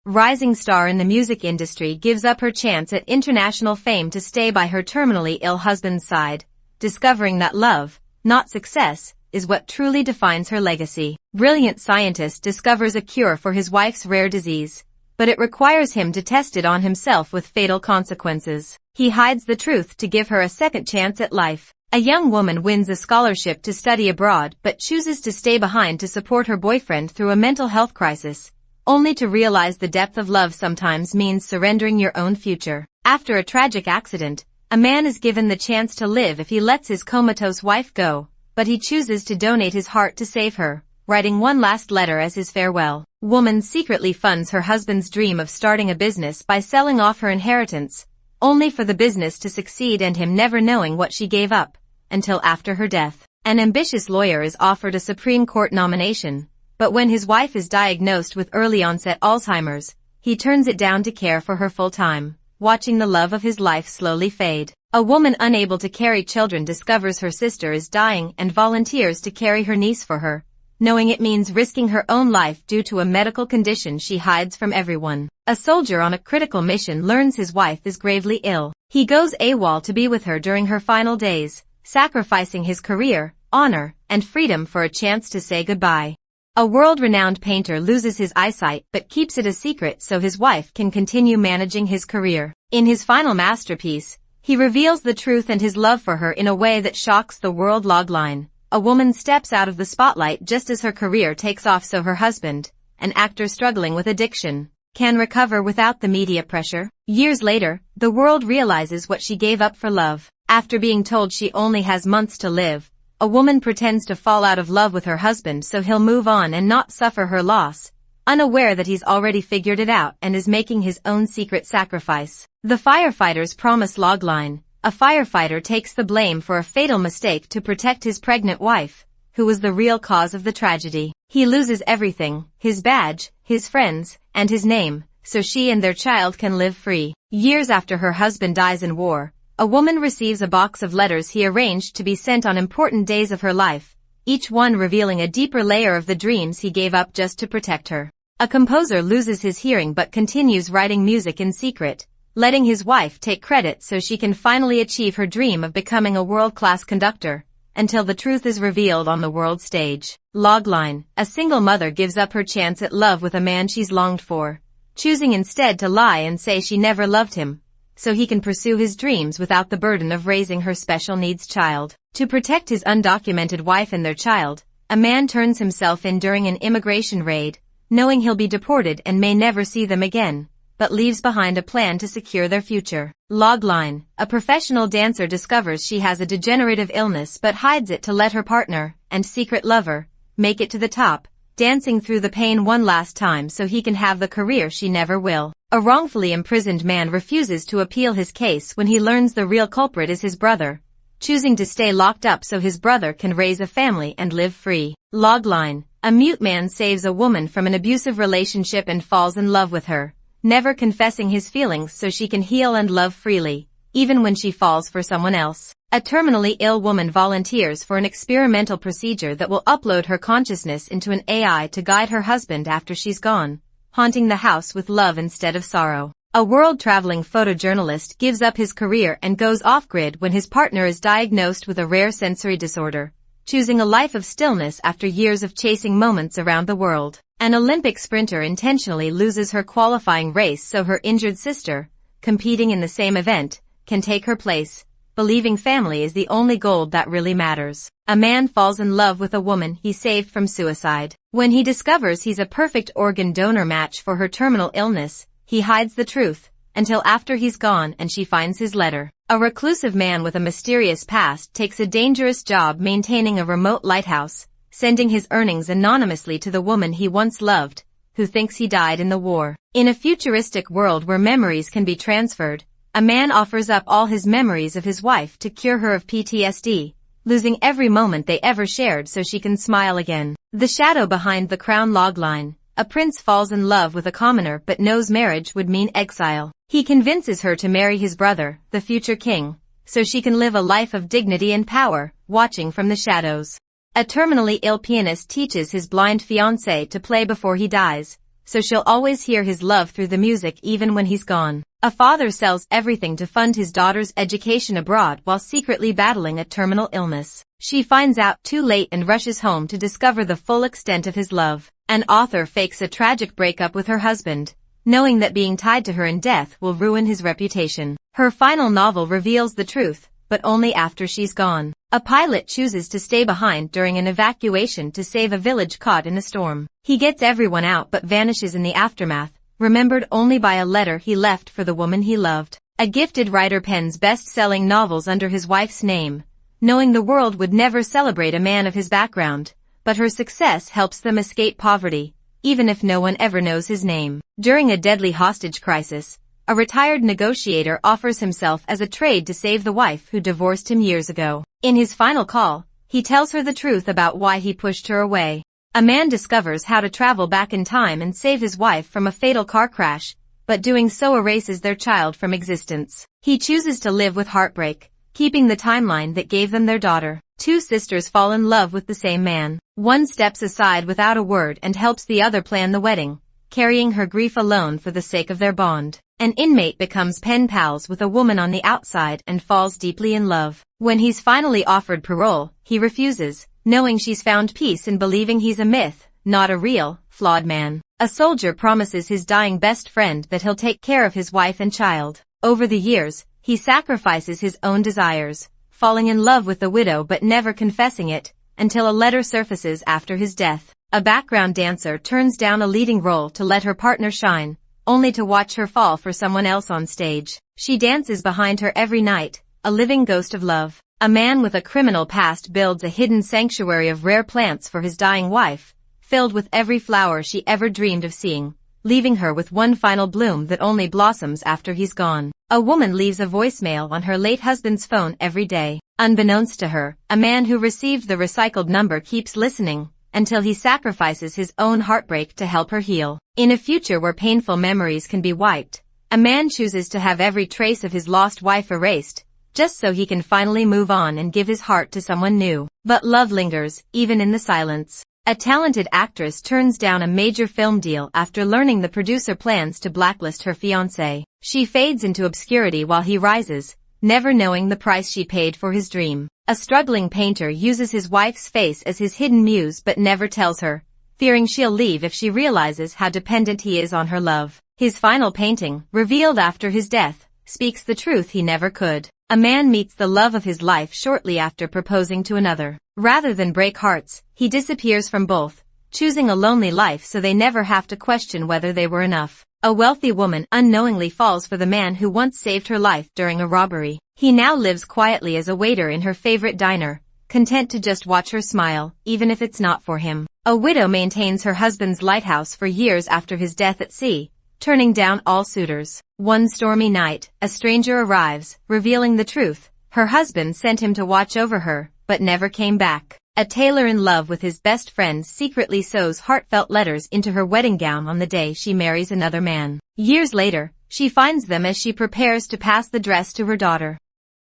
rising star in the music industry gives up her chance at international fame to stay by her terminally ill husband's side, discovering that love, not success, is what truly defines her legacy. Brilliant scientist discovers a cure for his wife's rare disease, but it requires him to test it on himself with fatal consequences. He hides the truth to give her a second chance at life. A young woman wins a scholarship to study abroad but chooses to stay behind to support her boyfriend through a mental health crisis, only to realize the depth of love sometimes means surrendering your own future. After a tragic accident, a man is given the chance to live if he lets his comatose wife go, but he chooses to donate his heart to save her, writing one last letter as his farewell. Woman secretly funds her husband's dream of starting a business by selling off her inheritance, only for the business to succeed and him never knowing what she gave up, until after her death. An ambitious lawyer is offered a Supreme Court nomination, but when his wife is diagnosed with early-onset Alzheimer's, he turns it down to care for her full-time, watching the love of his life slowly fade. A woman unable to carry children discovers her sister is dying and volunteers to carry her niece for her, knowing it means risking her own life due to a medical condition she hides from everyone. A soldier on a critical mission learns his wife is gravely ill. He goes AWOL to be with her during her final days, sacrificing his career, honor, and freedom for a chance to say goodbye. A world-renowned painter loses his eyesight but keeps it a secret so his wife can continue managing his career. In his final masterpiece, he reveals the truth and his love for her in a way that shocks the world. Logline: a woman steps out of the spotlight just as her career takes off so her husband, an actor struggling with addiction, can recover without the media pressure. Years later, the world realizes what she gave up for love. After being told she only has months to live, a woman pretends to fall out of love with her husband so he'll move on and not suffer her loss, unaware that he's already figured it out and is making his own secret sacrifice. The firefighter's promise. Logline: a firefighter takes the blame for a fatal mistake to protect his pregnant wife, who was the real cause of the tragedy. He loses everything, his badge, his friends, and his name, so she and their child can live free. Years after her husband dies in war, a woman receives a box of letters he arranged to be sent on important days of her life, each one revealing a deeper layer of the dreams he gave up just to protect her. A composer loses his hearing but continues writing music in secret, letting his wife take credit so she can finally achieve her dream of becoming a world-class conductor, until the truth is revealed on the world stage. Logline: a single mother gives up her chance at love with a man she's longed for, choosing instead to lie and say she never loved him, so he can pursue his dreams without the burden of raising her special needs child. To protect his undocumented wife and their child, a man turns himself in during an immigration raid, knowing he'll be deported and may never see them again, but leaves behind a plan to secure their future. Logline: a professional dancer discovers she has a degenerative illness but hides it to let her partner, and secret lover, make it to the top, dancing through the pain one last time so he can have the career she never will. A wrongfully imprisoned man refuses to appeal his case when he learns the real culprit is his brother, choosing to stay locked up so his brother can raise a family and live free. Logline: a mute man saves a woman from an abusive relationship and falls in love with her, never confessing his feelings so she can heal and love freely, even when she falls for someone else. A terminally ill woman volunteers for an experimental procedure that will upload her consciousness into an AI to guide her husband after she's gone, haunting the house with love instead of sorrow. A world-traveling photojournalist gives up his career and goes off-grid when his partner is diagnosed with a rare sensory disorder, choosing a life of stillness after years of chasing moments around the world. An Olympic sprinter intentionally loses her qualifying race so her injured sister, competing in the same event, can take her place, believing family is the only goal that really matters. A man falls in love with a woman he saved from suicide. When he discovers he's a perfect organ donor match for her terminal illness, he hides the truth, until after he's gone and she finds his letter. A reclusive man with a mysterious past takes a dangerous job maintaining a remote lighthouse, sending his earnings anonymously to the woman he once loved, who thinks he died in the war. In a futuristic world where memories can be transferred, a man offers up all his memories of his wife to cure her of PTSD, losing every moment they ever shared so she can smile again. The shadow behind the crown. Logline: a prince falls in love with a commoner but knows marriage would mean exile. He convinces her to marry his brother, the future king, so she can live a life of dignity and power, watching from the shadows. A terminally ill pianist teaches his blind fiancée to play before he dies, so she'll always hear his love through the music even when he's gone. A father sells everything to fund his daughter's education abroad while secretly battling a terminal illness. She finds out too late and rushes home to discover the full extent of his love. An author fakes a tragic breakup with her husband, knowing that being tied to her in death will ruin his reputation. Her final novel reveals the truth, but only after she's gone. A pilot chooses to stay behind during an evacuation to save a village caught in a storm. He gets everyone out but vanishes in the aftermath, remembered only by a letter he left for the woman he loved. A gifted writer pens best-selling novels under his wife's name, knowing the world would never celebrate a man of his background, but her success helps them escape poverty, even if no one ever knows his name. During a deadly hostage crisis, a retired negotiator offers himself as a trade to save the wife who divorced him years ago. In his final call, he tells her the truth about why he pushed her away. A man discovers how to travel back in time and save his wife from a fatal car crash, but doing so erases their child from existence. He chooses to live with heartbreak, keeping the timeline that gave them their daughter. Two sisters fall in love with the same man. One steps aside without a word and helps the other plan the wedding, carrying her grief alone for the sake of their bond. An inmate becomes pen pals with a woman on the outside and falls deeply in love. When he's finally offered parole, he refuses, knowing she's found peace in believing he's a myth, not a real, flawed man. A soldier promises his dying best friend that he'll take care of his wife and child. Over the years, he sacrifices his own desires, falling in love with the widow but never confessing it, until a letter surfaces after his death. A background dancer turns down a leading role to let her partner shine, only to watch her fall for someone else on stage. She dances behind her every night, a living ghost of love. A man with a criminal past builds a hidden sanctuary of rare plants for his dying wife, filled with every flower she ever dreamed of seeing, leaving her with one final bloom that only blossoms after he's gone. A woman leaves a voicemail on her late husband's phone every day. Unbeknownst to her, a man who received the recycled number keeps listening, until he sacrifices his own heartbreak to help her heal. In a future where painful memories can be wiped, a man chooses to have every trace of his lost wife erased, just so he can finally move on and give his heart to someone new. But love lingers, even in the silence. A talented actress turns down a major film deal after learning the producer plans to blacklist her fiancé. She fades into obscurity while he rises, never knowing the price she paid for his dream. A struggling painter uses his wife's face as his hidden muse but never tells her, fearing she'll leave if she realizes how dependent he is on her love. His final painting, revealed after his death, speaks the truth he never could. A man meets the love of his life shortly after proposing to another. Rather than break hearts, he disappears from both, choosing a lonely life so they never have to question whether they were enough. A wealthy woman unknowingly falls for the man who once saved her life during a robbery. He now lives quietly as a waiter in her favorite diner, content to just watch her smile, even if it's not for him. A widow maintains her husband's lighthouse for years after his death at sea, turning down all suitors. One stormy night, a stranger arrives, revealing the truth. Her husband sent him to watch over her, but never came back. A tailor in love with his best friend secretly sews heartfelt letters into her wedding gown on the day she marries another man. Years later, she finds them as she prepares to pass the dress to her daughter.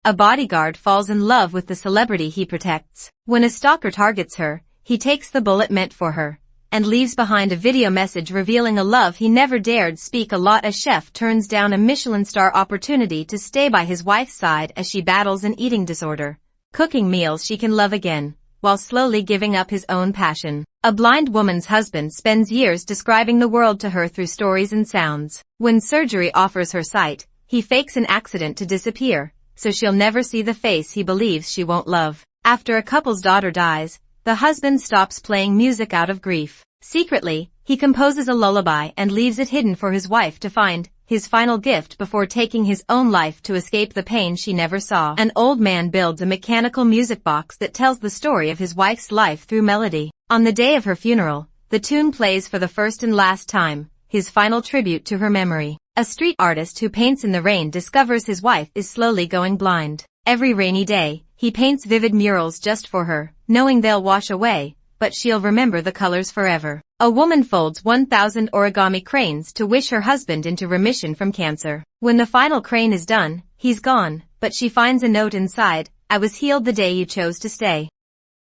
A bodyguard falls in love with the celebrity he protects. When a stalker targets her, he takes the bullet meant for her, and leaves behind a video message revealing a love he never dared speak. A chef turns down a Michelin star opportunity to stay by his wife's side as she battles an eating disorder, cooking meals she can love again, while slowly giving up his own passion. A blind woman's husband spends years describing the world to her through stories and sounds. When surgery offers her sight, he fakes an accident to disappear, so she'll never see the face he believes she won't love. After a couple's daughter dies, the husband stops playing music out of grief. Secretly, he composes a lullaby and leaves it hidden for his wife to find, his final gift before taking his own life to escape the pain she never saw. An old man builds a mechanical music box that tells the story of his wife's life through melody. On the day of her funeral, the tune plays for the first and last time, his final tribute to her memory. A street artist who paints in the rain discovers his wife is slowly going blind. Every rainy day, he paints vivid murals just for her, knowing they'll wash away, but she'll remember the colors forever. A woman folds 1,000 origami cranes to wish her husband into remission from cancer. When the final crane is done, he's gone, but she finds a note inside: "I was healed the day you chose to stay."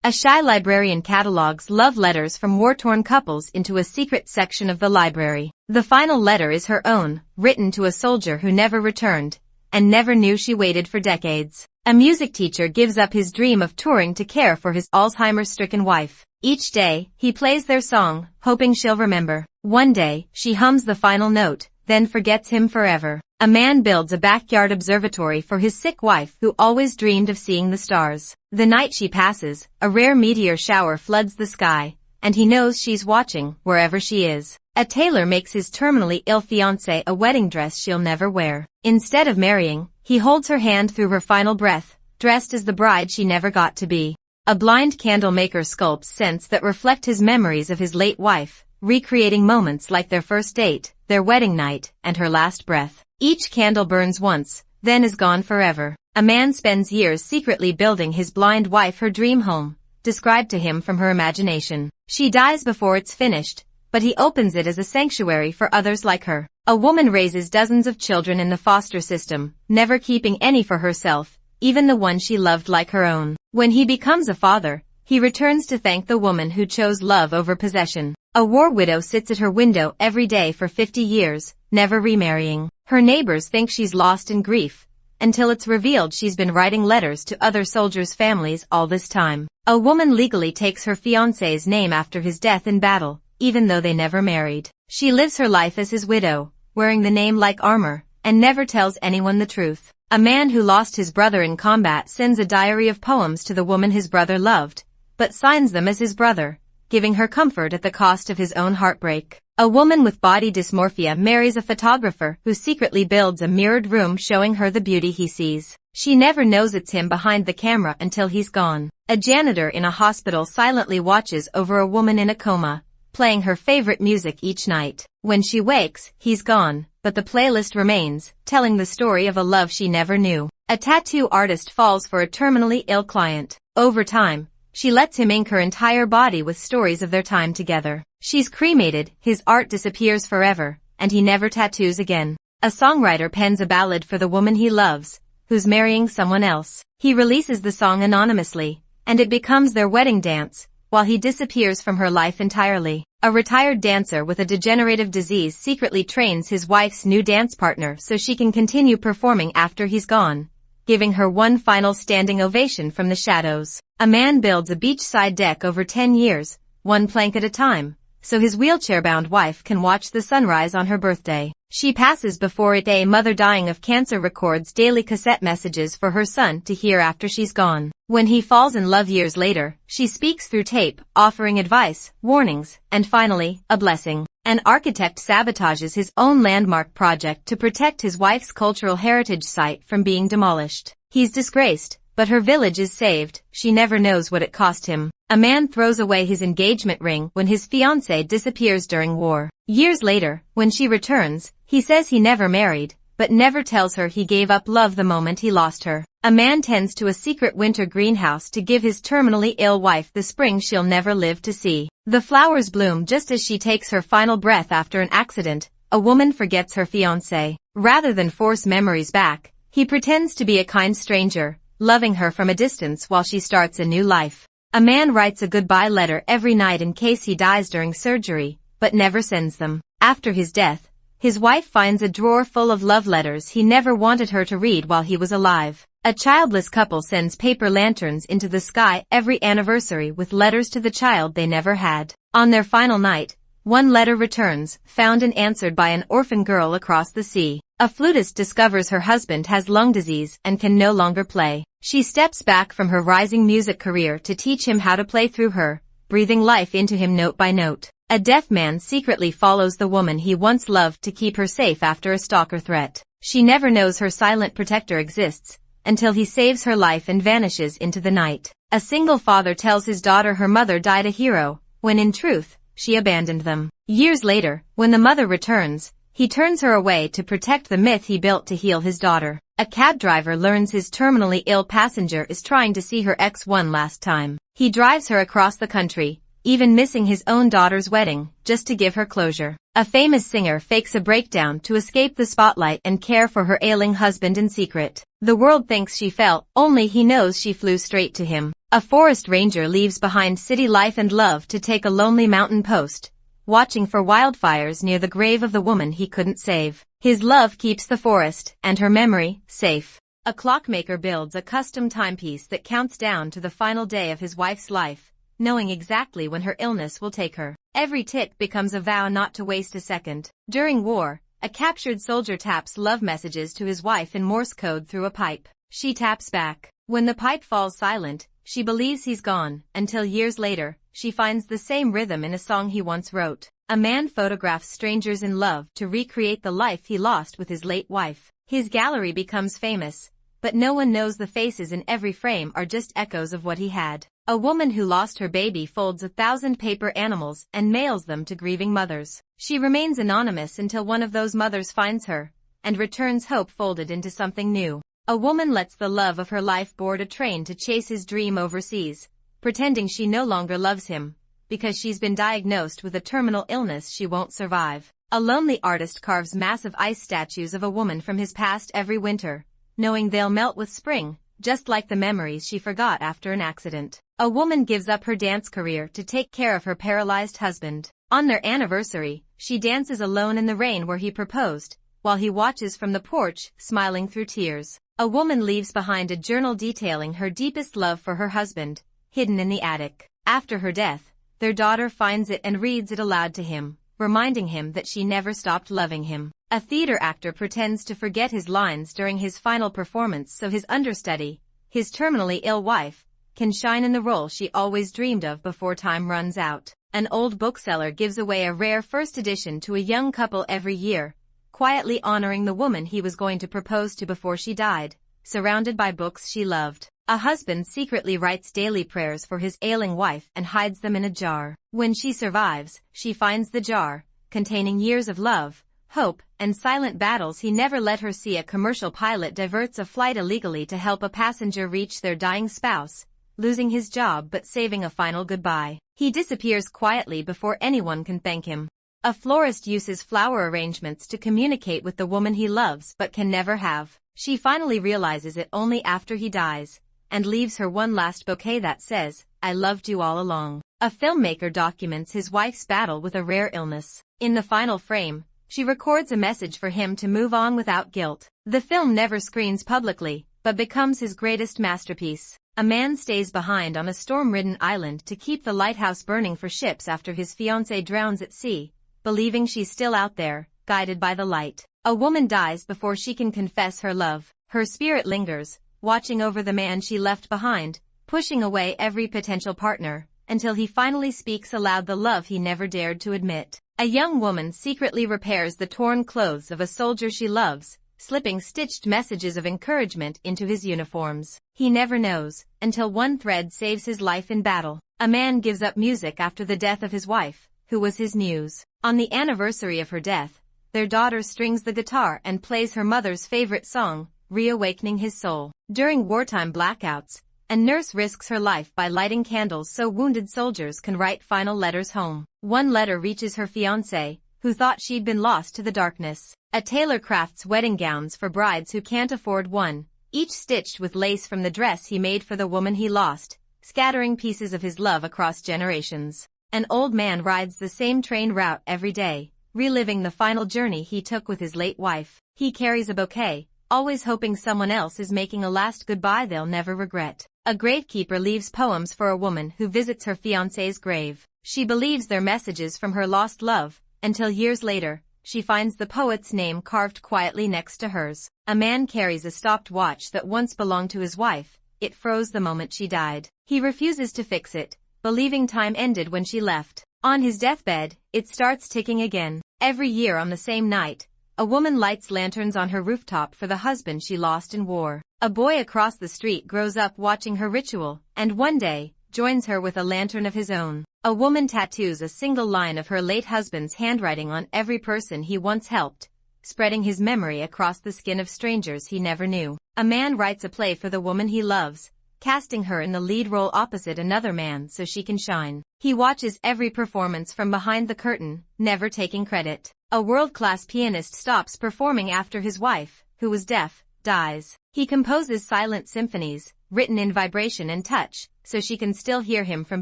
A shy librarian catalogs love letters from war-torn couples into a secret section of the library. The final letter is her own, written to a soldier who never returned, and never knew she waited for decades. A music teacher gives up his dream of touring to care for his Alzheimer's-stricken wife. Each day, he plays their song, hoping she'll remember. One day, she hums the final note, then forgets him forever. A man builds a backyard observatory for his sick wife who always dreamed of seeing the stars. The night she passes, a rare meteor shower floods the sky, and he knows she's watching wherever she is. A tailor makes his terminally ill fiancée a wedding dress she'll never wear. Instead of marrying, he holds her hand through her final breath, dressed as the bride she never got to be. A blind candle maker sculpts scents that reflect his memories of his late wife, recreating moments like their first date, their wedding night, and her last breath. Each candle burns once, then is gone forever. A man spends years secretly building his blind wife her dream home, described to him from her imagination. She dies before it's finished, but he opens it as a sanctuary for others like her. A woman raises dozens of children in the foster system, never keeping any for herself, even the one she loved like her own. When he becomes a father, he returns to thank the woman who chose love over possession. A war widow sits at her window every day for 50 years, never remarrying. Her neighbors think she's lost in grief, until it's revealed she's been writing letters to other soldiers' families all this time. A woman legally takes her fiancé's name after his death in battle, even though they never married. She lives her life as his widow, wearing the name like armor, and never tells anyone the truth. A man who lost his brother in combat sends a diary of poems to the woman his brother loved, but signs them as his brother, giving her comfort at the cost of his own heartbreak. A woman with body dysmorphia marries a photographer who secretly builds a mirrored room showing her the beauty he sees. She never knows it's him behind the camera until he's gone. A janitor in a hospital silently watches over a woman in a coma, playing her favorite music each night. When she wakes, he's gone, but the playlist remains, telling the story of a love she never knew. A tattoo artist falls for a terminally ill client. Over time, she lets him ink her entire body with stories of their time together. She's cremated, his art disappears forever, and he never tattoos again. A songwriter pens a ballad for the woman he loves, who's marrying someone else. He releases the song anonymously, and it becomes their wedding dance, while he disappears from her life entirely. A retired dancer with a degenerative disease secretly trains his wife's new dance partner so she can continue performing after he's gone, giving her one final standing ovation from the shadows. A man builds a beachside deck over 10 years, one plank at a time, so his wheelchair-bound wife can watch the sunrise on her birthday. She passes before it. A mother dying of cancer records daily cassette messages for her son to hear after she's gone. When he falls in love years later, she speaks through tape, offering advice, warnings, and finally, a blessing. An architect sabotages his own landmark project to protect his wife's cultural heritage site from being demolished. He's disgraced, but her village is saved. She never knows what it cost him. A man throws away his engagement ring when his fiancée disappears during war. Years later, when she returns, he says he never married, but never tells her he gave up love the moment he lost her. A man tends to a secret winter greenhouse to give his terminally ill wife the spring she'll never live to see. The flowers bloom just as she takes her final breath after an accident. A woman forgets her fiancé. Rather than force memories back, he pretends to be a kind stranger, loving her from a distance while she starts a new life. A man writes a goodbye letter every night in case he dies during surgery, but never sends them. After his death, his wife finds a drawer full of love letters he never wanted her to read while he was alive. A childless couple sends paper lanterns into the sky every anniversary with letters to the child they never had. On their final night, one letter returns, found and answered by an orphan girl across the sea. A flutist discovers her husband has lung disease and can no longer play. She steps back from her rising music career to teach him how to play through her, breathing life into him note by note. A deaf man secretly follows the woman he once loved to keep her safe after a stalker threat. She never knows her silent protector exists, until he saves her life and vanishes into the night. A single father tells his daughter her mother died a hero, when in truth, she abandoned them. Years later, when the mother returns, he turns her away to protect the myth he built to heal his daughter. A cab driver learns his terminally ill passenger is trying to see her ex one last time. He drives her across the country, even missing his own daughter's wedding, just to give her closure. A famous singer fakes a breakdown to escape the spotlight and care for her ailing husband in secret. The world thinks she fell, only he knows she flew straight to him. A forest ranger leaves behind city life and love to take a lonely mountain post, watching for wildfires near the grave of the woman he couldn't save. His love keeps the forest, and her memory, safe. A clockmaker builds a custom timepiece that counts down to the final day of his wife's life, knowing exactly when her illness will take her. Every tick becomes a vow not to waste a second. During war, a captured soldier taps love messages to his wife in Morse code through a pipe. She taps back. When the pipe falls silent, she believes he's gone, until years later, she finds the same rhythm in a song he once wrote. A man photographs strangers in love to recreate the life he lost with his late wife. His gallery becomes famous, but no one knows the faces in every frame are just echoes of what he had. A woman who lost her baby folds 1,000 paper animals and mails them to grieving mothers. She remains anonymous until one of those mothers finds her, and returns hope folded into something new. A woman lets the love of her life board a train to chase his dream overseas, pretending she no longer loves him, because she's been diagnosed with a terminal illness she won't survive. A lonely artist carves massive ice statues of a woman from his past every winter, knowing they'll melt with spring, just like the memories she forgot after an accident. A woman gives up her dance career to take care of her paralyzed husband. On their anniversary, she dances alone in the rain where he proposed, while he watches from the porch, smiling through tears. A woman leaves behind a journal detailing her deepest love for her husband, hidden in the attic. After her death, their daughter finds it and reads it aloud to him, reminding him that she never stopped loving him. A theater actor pretends to forget his lines during his final performance so his understudy, his terminally ill wife, can shine in the role she always dreamed of before time runs out. An old bookseller gives away a rare first edition to a young couple every year, quietly honoring the woman he was going to propose to before she died, surrounded by books she loved. A husband secretly writes daily prayers for his ailing wife and hides them in a jar. When she survives, she finds the jar, containing years of love, hope, and silent battles he never let her see. A commercial pilot diverts a flight illegally to help a passenger reach their dying spouse, losing his job but saving a final goodbye. He disappears quietly before anyone can thank him. A florist uses flower arrangements to communicate with the woman he loves but can never have. She finally realizes it only after he dies, and leaves her one last bouquet that says, "I loved you all along." A filmmaker documents his wife's battle with a rare illness. In the final frame, she records a message for him to move on without guilt. The film never screens publicly, but becomes his greatest masterpiece. A man stays behind on a storm-ridden island to keep the lighthouse burning for ships after his fiancée drowns at sea, believing she's still out there, guided by the light. A woman dies before she can confess her love. Her spirit lingers, watching over the man she left behind, pushing away every potential partner, until he finally speaks aloud the love he never dared to admit. A young woman secretly repairs the torn clothes of a soldier she loves, slipping stitched messages of encouragement into his uniforms. He never knows, until one thread saves his life in battle. A man gives up music after the death of his wife, who was his muse. On the anniversary of her death, their daughter strings the guitar and plays her mother's favorite song, reawakening his soul. During wartime blackouts, a nurse risks her life by lighting candles so wounded soldiers can write final letters home. One letter reaches her fiancé, who thought she'd been lost to the darkness. A tailor crafts wedding gowns for brides who can't afford one, each stitched with lace from the dress he made for the woman he lost, scattering pieces of his love across generations. An old man rides the same train route every day, reliving the final journey he took with his late wife. He carries a bouquet, always hoping someone else is making a last goodbye they'll never regret. A gravekeeper leaves poems for a woman who visits her fiancé's grave. She believes they're messages from her lost love, until years later, she finds the poet's name carved quietly next to hers. A man carries a stopped watch that once belonged to his wife. It froze the moment she died. He refuses to fix it, believing time ended when she left. On his deathbed, it starts ticking again. Every year on the same night, a woman lights lanterns on her rooftop for the husband she lost in war. A boy across the street grows up watching her ritual, and one day, joins her with a lantern of his own. A woman tattoos a single line of her late husband's handwriting on every person he once helped, spreading his memory across the skin of strangers he never knew. A man writes a play for the woman he loves, casting her in the lead role opposite another man so she can shine. He watches every performance from behind the curtain, never taking credit. A world-class pianist stops performing after his wife, who was deaf, dies. He composes silent symphonies, written in vibration and touch, so she can still hear him from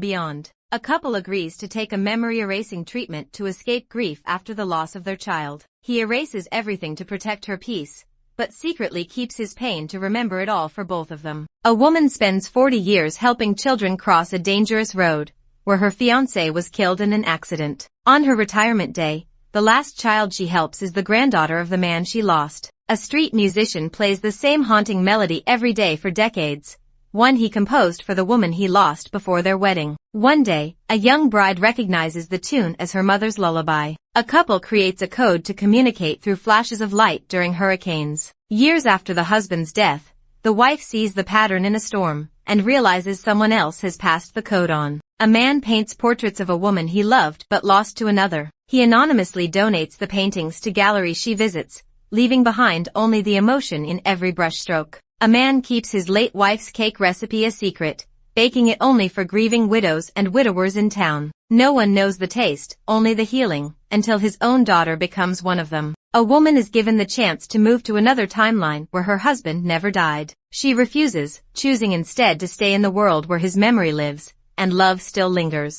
beyond. A couple agrees to take a memory-erasing treatment to escape grief after the loss of their child. He erases everything to protect her peace, but secretly keeps his pain to remember it all for both of them. A woman spends 40 years helping children cross a dangerous road, where her fiancé was killed in an accident. On her retirement day, the last child she helps is the granddaughter of the man she lost. A street musician plays the same haunting melody every day for decades, one he composed for the woman he lost before their wedding. One day, a young bride recognizes the tune as her mother's lullaby. A couple creates a code to communicate through flashes of light during hurricanes. Years after the husband's death, the wife sees the pattern in a storm, and realizes someone else has passed the code on. A man paints portraits of a woman he loved but lost to another. He anonymously donates the paintings to galleries she visits, leaving behind only the emotion in every brushstroke. A man keeps his late wife's cake recipe a secret, baking it only for grieving widows and widowers in town. No one knows the taste, only the healing, until his own daughter becomes one of them. A woman is given the chance to move to another timeline where her husband never died. She refuses, choosing instead to stay in the world where his memory lives, and love still lingers.